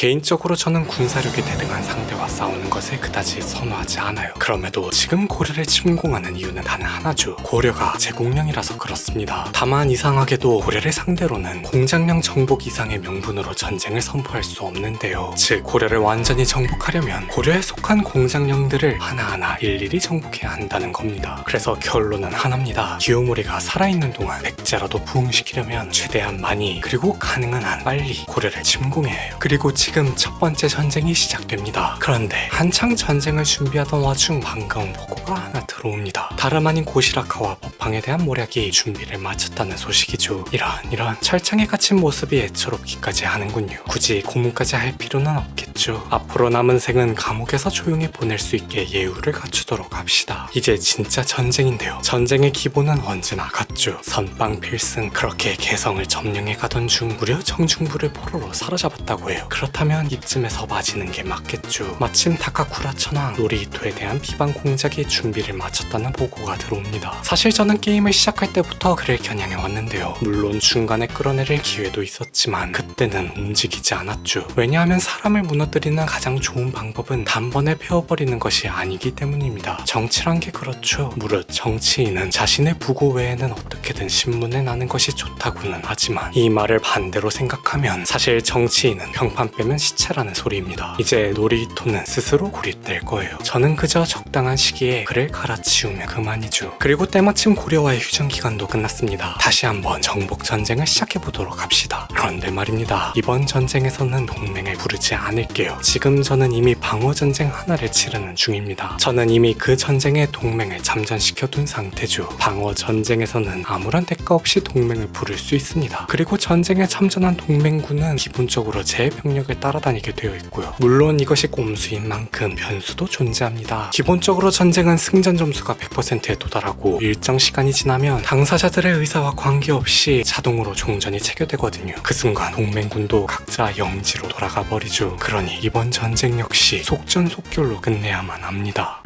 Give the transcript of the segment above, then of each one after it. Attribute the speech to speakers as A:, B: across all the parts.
A: 개인적으로 저는 군사력이 대등한 상대와 싸우는 것을 그다지 선호하지 않아요. 그럼에도 지금 고려를 침공하는 이유는 단 하나죠. 고려가 제국령이라서 그렇습니다. 다만 이상하게도 고려를 상대로는 공장령 정복 이상의 명분으로 전쟁을 선포할 수 없는데요. 즉 고려를 완전히 정복하려면 고려에 속한 공장령들을 하나하나 일일이 정복해야 한다는 겁니다. 그래서 결론은 하나입니다. 기요모리가 살아있는 동안 백제라도 부흥시키려면 최대한 많이 그리고 가능한 한 빨리 고려를 침공해야 해요. 그리고 지금 첫 번째 전쟁이 시작됩니다. 그런데 한창 전쟁을 준비하던 와중 반가운 보고가 하나 들어옵니다. 다름 아닌 고시라카와 법황에 대한 모략이 준비를 마쳤다는 소식이죠. 이런 철창에 갇힌 모습이 애처롭기까지 하는군요. 굳이 고문까지 할 필요는 없겠죠. 앞으로 남은 생은 감옥에서 조용히 보낼 수 있게 예우를 갖추도록 합시다. 이제 진짜 전쟁인데요. 전쟁의 기본은 언제나 같죠. 선빵 필승. 그렇게 개성을 점령해 가던 중 무려 정중부를 포로로 사로잡았다고 해요. 그렇다면 이쯤에서 맞이는 게 맞겠죠. 마침 다카쿠라 천황 노리히토에 대한 비방 공작이 준비를 마쳤다는 보고가 들어옵니다. 사실 저는 게임을 시작할 때부터 그를 겨냥해 왔는데요. 물론 중간에 끌어내릴 기회도 있었지만 그때는 움직이지 않았죠. 왜냐하면 사람을 무너뜨리는 가장 좋은 방법은 단번에 베어버리는 것이 아니기 때문입니다. 정치란 게 그렇죠. 무릇 정치인은 자신의 부고 외에는 어떻게든 신문에 나는 것이 좋다고는 하지만 이 말을 반대로 생각하면 사실 정치인은 평판 빼면 시체라는 소리입니다. 이제 노리히토는 스스로 고립될 거예요. 저는 그저 적당한 시기에 그를 갈아치우면 그만이죠. 그리고 때마침 고려와의 휴전 기간도 끝났습니다. 다시 한번 정복 전쟁을 시작해보도록 합시다. 그런데 말입니다. 이번 전쟁에서는 동맹을 부르지 않을게요. 지금 저는 이미 방어 전쟁 하나를 치르는 중입니다. 저는 이미 그 전쟁에 동맹을 잠전시켜둔 상태죠. 방어 전쟁에서는 아무런 대가 없이 동맹을 부를 수 있습니다. 그리고 전쟁에 참전한 동맹군은 기본적으로 제 병력을 따라다니게 되어 있고요. 물론 이것이 꼼수인 만큼 변수도 존재합니다. 기본적으로 전쟁은 승전 점수가 100%에 도달하고 일정 시간이 지나면 당사자들의 의사와 관계없이 자동으로 종전이 체결되거든요. 그 순간 동맹군도 각자 영지로 돌아가 버리죠. 그러니 이번 전쟁 역시 속전속결로 끝내야만 합니다.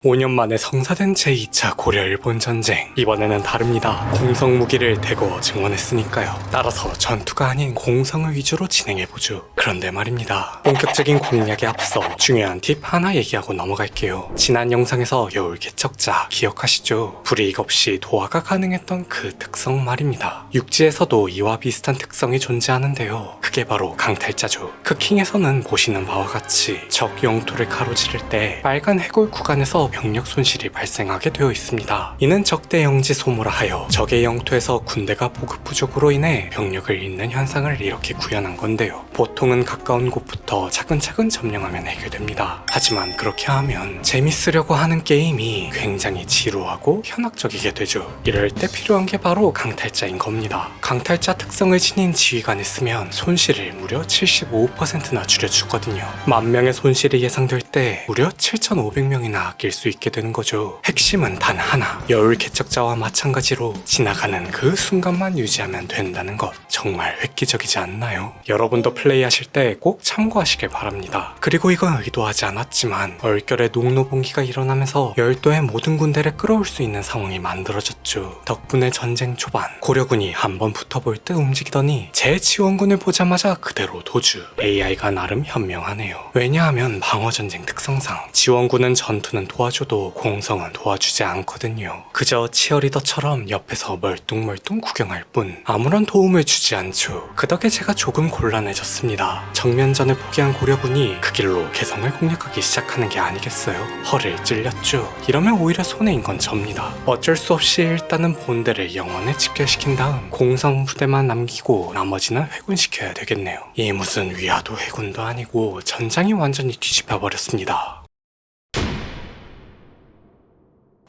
A: 5년 만에 성사된 제2차 고려-일본 전쟁. 이번에는 다릅니다. 공성 무기를 대거 증원했으니까요. 따라서 전투가 아닌 공성을 위주로 진행해보죠. 그런데 말입니다. 본격적인 공략에 앞서 중요한 팁 하나 얘기하고 넘어갈게요. 지난 영상에서 여울 개척자 기억하시죠? 불이익 없이 도하가 가능했던 그 특성 말입니다. 육지에서도 이와 비슷한 특성이 존재하는데요. 그게 바로 강탈자죠. 크킹에서는 보시는 바와 같이 적 영토를 가로지를 때 빨간 해골 구간에서 병력 손실이 발생하게 되어 있습니다. 이는 적대 영지 소모라 하여 적의 영토에서 군대가 보급 부족으로 인해 병력을 잃는 현상을 이렇게 구현한 건데요. 보통은 가까운 곳부터 차근차근 점령하면 해결됩니다. 하지만 그렇게 하면 재밌으려고 하는 게임이 굉장히 지루하고 현학적이게 되죠. 이럴 때 필요한 게 바로 강탈자인 겁니다. 강탈자 특성을 지닌 지휘관을 쓰면 손실을 무려 75%나 줄여주거든요. 10,000명의 손실이 예상될 때 무려 7,500명이나 아낄 수 있게 되는 거죠. 핵심은 단 하나. 여울 개척자와 마찬가지로 지나가는 그 순간만 유지하면 된다는 것. 정말 획기적이지 않나요? 여러분도 플레이하실 때 꼭 참고하시길 바랍니다. 그리고 이건 의도하지 않았지만 얼결에 농노봉기가 일어나면서 열도의 모든 군대를 끌어올 수 있는 상황이 만들어졌죠. 덕분에 전쟁 초반 고려군이 한번 붙어볼 듯 움직이더니 제 지원군을 보자마자 그대로 도주. AI가 나름 현명하네요. 왜냐하면 방어전쟁 특성상 지원군은 전투는 도와줘도 공성은 도와주지 않거든요. 그저 치어리더처럼 옆에서 멀뚱멀뚱 구경할 뿐 아무런 도움을 주지 않죠. 그 덕에 제가 조금 곤란해졌습니다. 정면전을 포기한 고려군이 그 길로 개성을 공략하기 시작하는 게 아니겠어요? 허를 찔렸죠. 이러면 오히려 손해인 건 접니다. 어쩔 수 없이 일단은 본대를 영원에 집결시킨 다음 공성 부대만 남기고 나머지는 회군시켜야 되겠네요. 이 무슨 위화도 회군도 아니고 전장이 완전히 뒤집혀버렸습니다.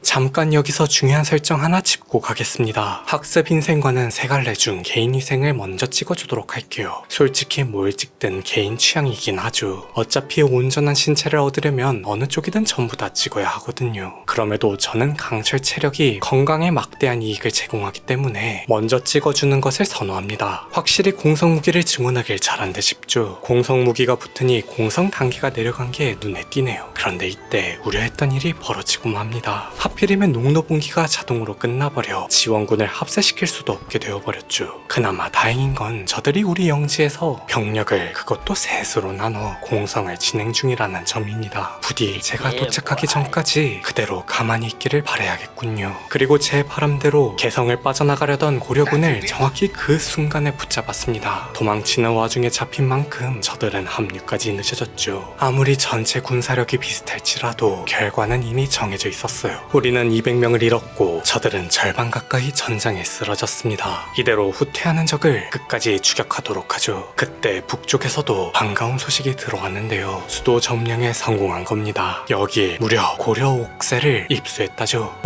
A: 잠깐 여기서 중요한 설정 하나 짚고 가겠습니다. 학습 인생과는 세 갈래 중 개인 위생을 먼저 찍어주도록 할게요. 솔직히 뭘 찍든 개인 취향이긴 하죠. 어차피 온전한 신체를 얻으려면 어느 쪽이든 전부 다 찍어야 하거든요. 그럼에도 저는 강철 체력이 건강에 막대한 이익을 제공하기 때문에 먼저 찍어주는 것을 선호합니다. 확실히 공성 무기를 증언하길 잘한 듯 싶죠. 공성 무기가 붙으니 공성 단계가 내려간 게 눈에 띄네요. 그런데 이때 우려했던 일이 벌어지고 맙니다. 하필이면 농로분기가 자동으로 끝나버려 지원군을 합세시킬 수도 없게 되어버렸죠. 그나마 다행인 건 저들이 우리 영지에서 병력을 그것도 셋으로 나눠 공성을 진행 중이라는 점입니다. 부디 제가 도착하기 전까지 그대로 가만히 있기를 바라야겠군요. 그리고 제 바람대로 개성을 빠져나가려던 고려군을 정확히 그 순간에 붙잡았습니다. 도망치는 와중에 잡힌 만큼 저들은 합류까지 늦어졌죠. 아무리 전체 군사력이 비슷할지라도 결과는 이미 정해져 있었어요. 우리는 200명을 잃었고 저들은 절반 가까이 전장에 쓰러졌습니다. 이대로 후퇴하는 적을 끝까지 추격하도록 하죠. 그때 북쪽에서도 반가운 소식이 들어왔는데요. 수도 점령에 성공한 겁니다. 여기에 무려 고려 옥새를 입수했다죠.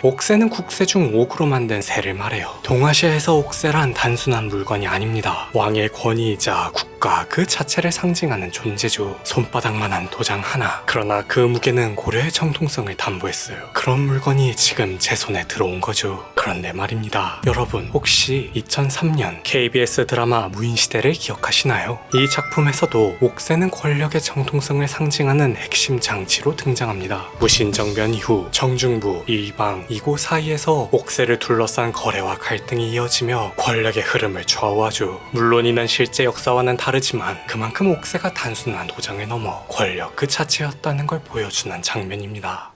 A: 옥새는 국새 중 옥으로 만든 새를 말해요. 동아시아에서 옥새란 단순한 물건이 아닙니다. 왕의 권위이자 국가 그 자체를 상징하는 존재죠. 손바닥만한 도장 하나. 그러나 그 무게는 고려의 정통성을 담보했어요. 그런 물건이 지금 제 손에 들어온 거죠. 그런데 말입니다. 여러분 혹시 2003년 KBS 드라마 무인시대를 기억하시나요? 이 작품에서도 옥새는 권력의 정통성을 상징하는 핵심 장치로 등장합니다. 무신정변 이후 정중부, 이방, 이곳 사이에서 옥새를 둘러싼 거래와 갈등이 이어지며 권력의 흐름을 좌우하죠. 물론 이는 실제 역사와는 다르지만 그만큼 옥새가 단순한 도장을 넘어 권력 그 자체였다는 걸 보여주는 장면입니다.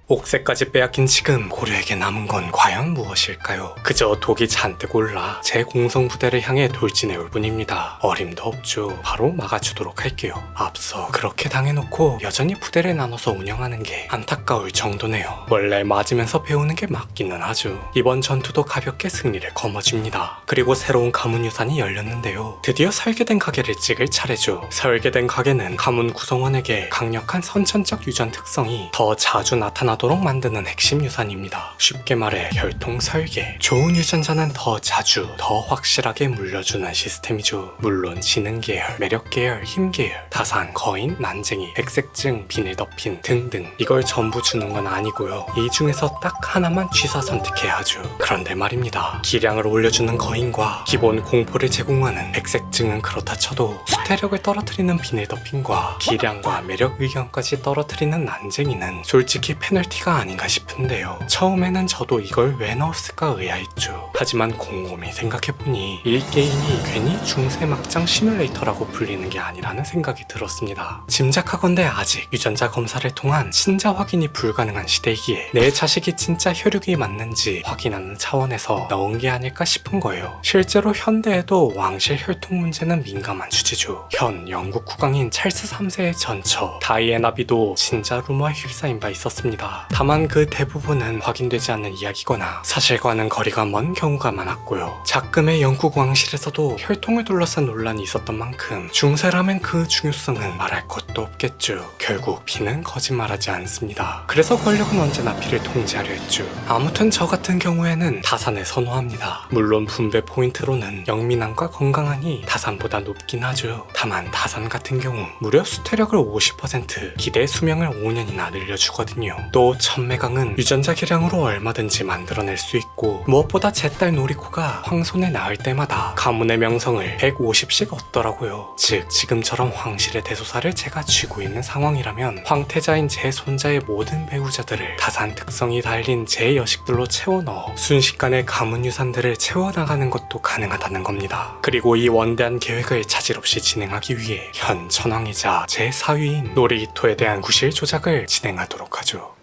A: 옥새까지 빼앗긴 지금 고려에게 남은 건 과연 무엇일까요? 그저 독이 잔뜩 올라 제 공성부대를 향해 돌진해올 뿐입니다. 어림도 없죠. 바로 막아주도록 할게요. 앞서 그렇게 당해놓고 여전히 부대를 나눠서 운영하는 게 안타까울 정도네요. 원래 맞으면서 배우는 게 맞기는 하죠. 이번 전투도 가볍게 승리를 거머쥡니다. 그리고 새로운 가문 유산이 열렸는데요. 드디어 설계된 가게를 찍을 차례죠. 설계된 가게는 가문 구성원에게 강력한 선천적 유전 특성이 더 자주 나타나도록 만드는 핵심 유산입니다. 쉽게 말해 혈통 설계. 좋은 유전자는 더 자주, 더 확실하게 물려주는 시스템이죠. 물론 지능 계열, 매력 계열, 힘 계열, 다산, 거인, 난쟁이, 백색증, 비늘 덮인 등등 이걸 전부 주는 건 아니고요. 이 중에서 딱 하나만 취사 선택해야 하죠. 그런데 말입니다. 기량을 올려주는 거인과 기본 공포를 제공하는 백색증은 그렇다 쳐도 수태력을 떨어뜨리는 비늘 덮인과 기량과 매력 의견까지 떨어뜨리는 난쟁이는 솔직히 페널티가 아닌가 싶은데요. 처음에는 저도 이걸 왜 넣었을까 의아했죠. 하지만 곰곰이 생각해보니 이 게임이 괜히 중세 막장 시뮬레이터라고 불리는 게 아니라는 생각이 들었습니다. 짐작하건대 아직 유전자 검사를 통한 친자 확인이 불가능한 시대이기에 내 자식이 진짜 혈육이 맞는지 확인하는 차원에서 넣은 게 아닐까 싶은 거예요. 실제로 현대에도 왕실 혈통 문제는 민감한 주제죠. 현 영국 국왕인 찰스 3세의 전처 다이애나비도 친자 루머에 휩싸인 바 있었습니다. 다만 그 대부분은 확인되지 않는 이야기거나 사실과는 거리가 먼 경우가 많았고요. 작금의 영국 왕실에서도 혈통을 둘러싼 논란이 있었던 만큼 중세라면 그 중요성은 말할 것도 없겠죠. 결국 피는 거짓말하지 않습니다. 그래서 권력은 언제나 피를 통제하려 했죠. 아무튼 저 같은 경우에는 다산을 선호합니다. 물론 분배 포인트로는 영민함과 건강하니 다산보다 높긴 하죠. 다만 다산 같은 경우 무려 수태력을 50%, 기대 수명을 5년이나 늘려주거든요. 또 천매강은 유전자 개량으로 얼마든지 만들어낼 수 있고 무엇보다 제 딸 노리코가 황손에 낳을 때마다 가문의 명성을 150씩 얻더라고요. 즉 지금처럼 황실의 대소사를 제가 쥐고 있는 상황이라면 황태자인 제 손자의 모든 배우자들을 다산 특성이 달린 제 여식들로 채워 넣어 순식간에 가문 유산들을 채워나가는 것도 가능하다는 겁니다. 그리고 이 원대한 계획을 차질 없이 진행하기 위해 현 천황이자 제 사위인 노리히토에 대한 구실 조작을 진행하도록 하죠.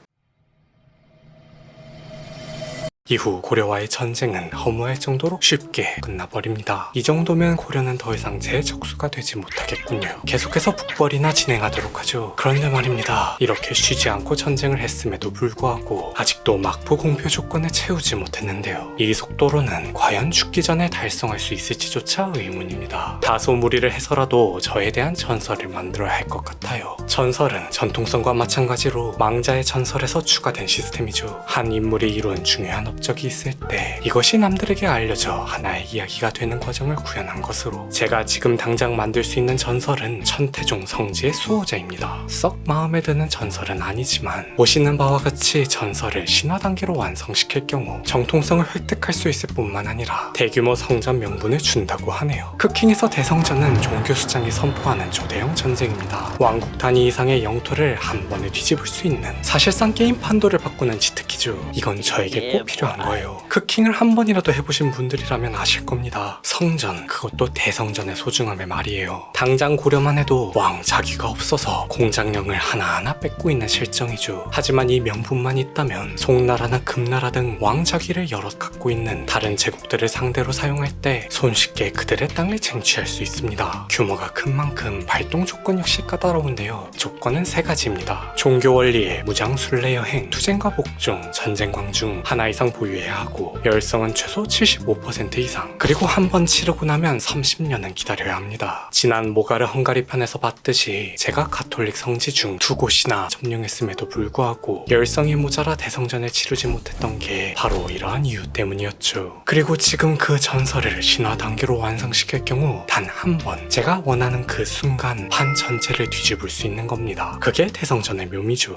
A: 이후 고려와의 전쟁은 허무할 정도로 쉽게 끝나버립니다. 이 정도면 고려는 더 이상 제 적수가 되지 못하겠군요. 계속해서 북벌이나 진행하도록 하죠. 그런데 말입니다. 이렇게 쉬지 않고 전쟁을 했음에도 불구하고 아직도 막부 공표 조건을 채우지 못했는데요. 이 속도로는 과연 죽기 전에 달성할 수 있을지조차 의문입니다. 다소 무리를 해서라도 저에 대한 전설을 만들어야 할 것 같아요. 전설은 전통성과 마찬가지로 망자의 전설에서 추가된 시스템이죠. 한 인물이 이룬 중요한 목적이 있을 때 이것이 남들에게 알려져 하나의 이야기가 되는 과정을 구현한 것으로 제가 지금 당장 만들 수 있는 전설은 천태종 성지의 수호자입니다. 썩 마음에 드는 전설은 아니지만 보시는 바와 같이 전설을 신화 단계로 완성시킬 경우 정통성을 획득할 수 있을 뿐만 아니라 대규모 성전 명분을 준다고 하네요. 크킹에서 대성전은 종교 수장이 선포하는 초대형 전쟁입니다. 왕국 단위 이상의 영토를 한 번에 뒤집을 수 있는 사실상 게임 판도를 바꾸는 치트키죠. 이건 저에게 꼭 필요한 거예요. 크킹을 한 번이라도 해보신 분들이라면 아실 겁니다. 성전, 그것도 대성전의 소중함에 말이에요. 당장 고려만 해도 왕 자기가 없어서 공장령을 하나하나 뺏고 있는 실정이죠. 하지만 이 명분만 있다면 송나라나 금나라 등 왕 자기를 여럿 갖고 있는 다른 제국들을 상대로 사용할 때 손쉽게 그들의 땅을 쟁취할 수 있습니다. 규모가 큰 만큼 발동 조건 역시 까다로운데요. 조건은 세 가지입니다. 종교 원리에 무장 순례 여행, 투쟁과 복종, 전쟁 광중 하나 이상 보유해야 하고 열성은 최소 75% 이상, 그리고 한 번 치르고 나면 30년은 기다려야 합니다. 지난 모가르 헝가리 편에서 봤듯이 제가 가톨릭 성지 중 두 곳이나 점령했음에도 불구하고 열성이 모자라 대성전을 치르지 못했던 게 바로 이러한 이유 때문이었죠. 그리고 지금 그 전설을 신화 단계로 완성시킬 경우 단 한 번 제가 원하는 그 순간 판 전체를 뒤집을 수 있는 겁니다. 그게 대성전의 묘미죠.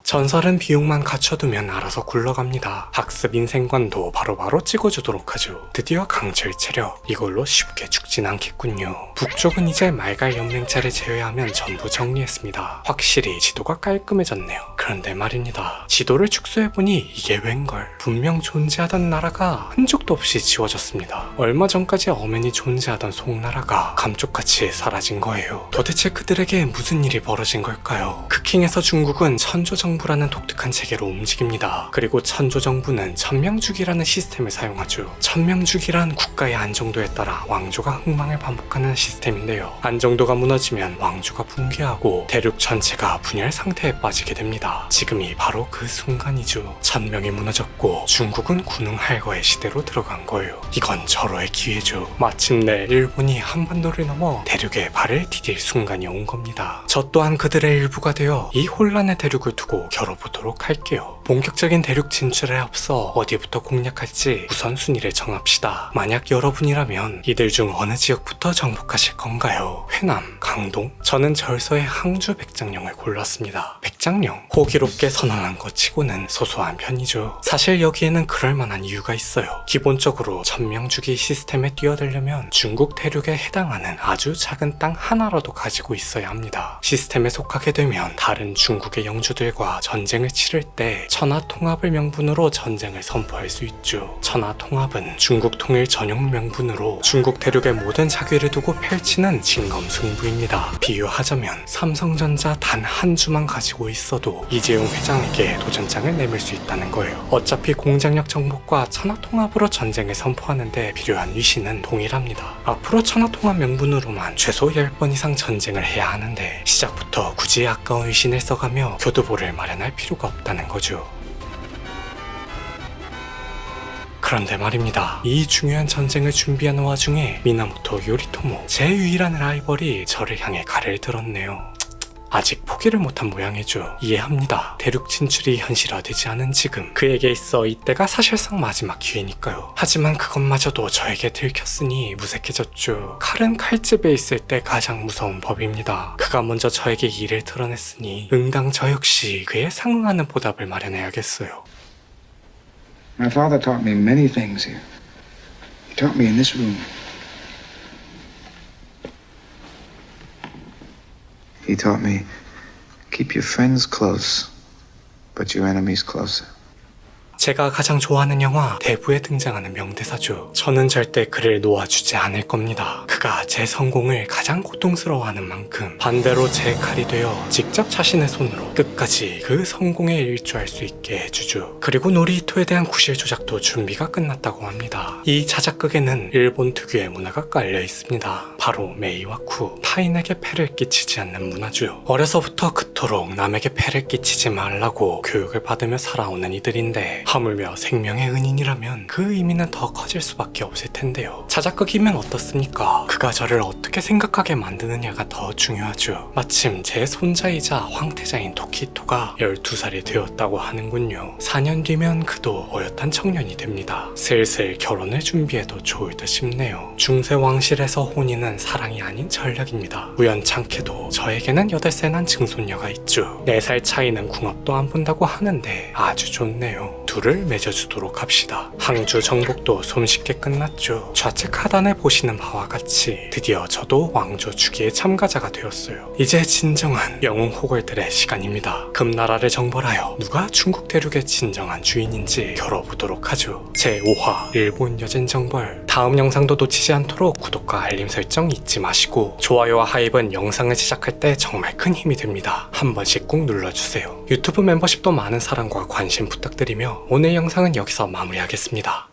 A: 전설은 비용만 갖춰두면 알아서 굴러갑니다. 학습 인생관도 바로바로 찍어주도록 하죠. 드디어 강철 체력, 이걸로 쉽게 죽진 않겠군요. 북쪽은 이제 말갈 연맹차를 제외하면 전부 정리했습니다. 확실히 지도가 깔끔해졌네요. 그런데 말입니다. 지도를 축소해보니 이게 웬걸, 분명 존재하던 나라가 흔적도 없이 지워졌습니다. 얼마 전까지 엄연히 존재하던 송나라가 감쪽같이 사라진 거예요. 도대체 그들에게 무슨 일이 벌어진 걸까요? 크킹에서 중국은 천조정부 라는 독특한 체계로 움직입니다. 그리고 천조정부는 천명주기라는 시스템을 사용하죠. 천명주기란 국가의 안정도에 따라 왕조가 흥망을 반복하는 시스템인데요. 안정도가 무너지면 왕조가 붕괴하고 대륙 전체가 분열 상태에 빠지게 됩니다. 지금이 바로 그 순간이죠. 천명이 무너졌고 중국은 군웅할거의 시대로 들어간 거예요. 이건 절호의 기회죠. 마침내 일본이 한반도를 넘어 대륙에 발을 디딜 순간이 온 겁니다. 저 또한 그들의 일부가 되어 이 혼란의 대륙을 두고 겨뤄보도록 할게요. 본격적인 대륙 진출에 앞서 어디부터 공략할지 우선순위를 정합시다. 만약 여러분이라면 이들 중 어느 지역부터 정복하실 건가요? 회남, 강동? 저는 절서의 항주 백장령을 골랐습니다. 백장령, 호기롭게 선언한 것 치고는 소소한 편이죠. 사실 여기에는 그럴만한 이유가 있어요. 기본적으로 천명주기 시스템에 뛰어들려면 중국 대륙에 해당하는 아주 작은 땅 하나라도 가지고 있어야 합니다. 시스템에 속하게 되면 다른 중국의 영주들과 전쟁을 치를 때 천하통합을 명분으로 전쟁을 선포할 수 있죠. 천하통합은 중국 통일 전용 명분으로 중국 대륙의 모든 자괴를 두고 펼치는 진검승부입니다. 비유하자면 삼성전자 단 한 주만 가지고 있어도 이재용 회장에게 도전장을 내밀 수 있다는 거예요. 어차피 공장력 정복과 천하통합으로 전쟁을 선포하는데 필요한 위신은 동일합니다. 앞으로 천하통합 명분으로만 최소 10번 이상 전쟁을 해야 하는데 시작부터 굳이 아까운 위신을 써가며 교두보를 마련할 필요가 없다는 거죠. 그런데 말입니다. 이 중요한 전쟁을 준비하는 와중에 미나모토 요리토모, 제 유일한 라이벌이 저를 향해 칼을 들었네요. 아직 포기를 못한 모양이죠. 이해합니다. 대륙 진출이 현실화되지 않은 지금 그에게 있어 이때가 사실상 마지막 기회니까요. 하지만 그것마저도 저에게 들켰으니 무색해졌죠. 칼은 칼집에 있을 때 가장 무서운 법입니다. 그가 먼저 저에게 이를 드러냈으니 응당 저 역시 그에 상응하는 보답을 마련해야겠어요.
B: My father taught me many things here. He taught me in this room. He taught me, keep your friends close, but your enemies closer.
A: 제가 가장 좋아하는 영화 대부에 등장하는 명대사죠. 저는 절대 그를 놓아주지 않을 겁니다. 그가 제 성공을 가장 고통스러워하는 만큼 반대로 제 칼이 되어 직접 자신의 손으로 끝까지 그 성공에 일조할 수 있게 해주죠. 그리고 노리히토에 대한 구실 조작도 준비가 끝났다고 합니다. 이 자작극에는 일본 특유의 문화가 깔려 있습니다. 바로 메이와쿠, 타인에게 폐를 끼치지 않는 문화죠. 어려서부터 그토록 남에게 폐를 끼치지 말라고 교육을 받으며 살아오는 이들인데 하물며 생명의 은인이라면 그 의미는 더 커질 수밖에 없을 텐데요. 자작극이면 어떻습니까? 그가 저를 어떻게 생각하게 만드느냐가 더 중요하죠. 마침 제 손자이자 황태자인 토키토가 12살이 되었다고 하는군요. 4년 뒤면 그도 어엿한 청년이 됩니다. 슬슬 결혼을 준비해도 좋을 듯 싶네요. 중세 왕실에서 혼인은 사랑이 아닌 전략입니다. 우연찮게도 저에게는 8살 난 증손녀가 있죠. 4살 차이는 궁합도 안 본다고 하는데 아주 좋네요. 둘을 맺어주도록 합시다. 항주 정복도 손쉽게 끝났죠. 좌측 하단에 보시는 바와 같이 드디어 저도 왕조 주기의 참가자가 되었어요. 이제 진정한 영웅 호걸들의 시간입니다. 금나라를 정벌하여 누가 중국 대륙의 진정한 주인인지 겨뤄보도록 하죠. 제5화 일본 여진 정벌. 다음 영상도 놓치지 않도록 구독과 알림 설정 잊지 마시고 좋아요와 하입은 영상을 제작할 때 정말 큰 힘이 됩니다. 한 번씩 꼭 눌러주세요. 유튜브 멤버십도 많은 사랑과 관심 부탁드리며 오늘 영상은 여기서 마무리하겠습니다.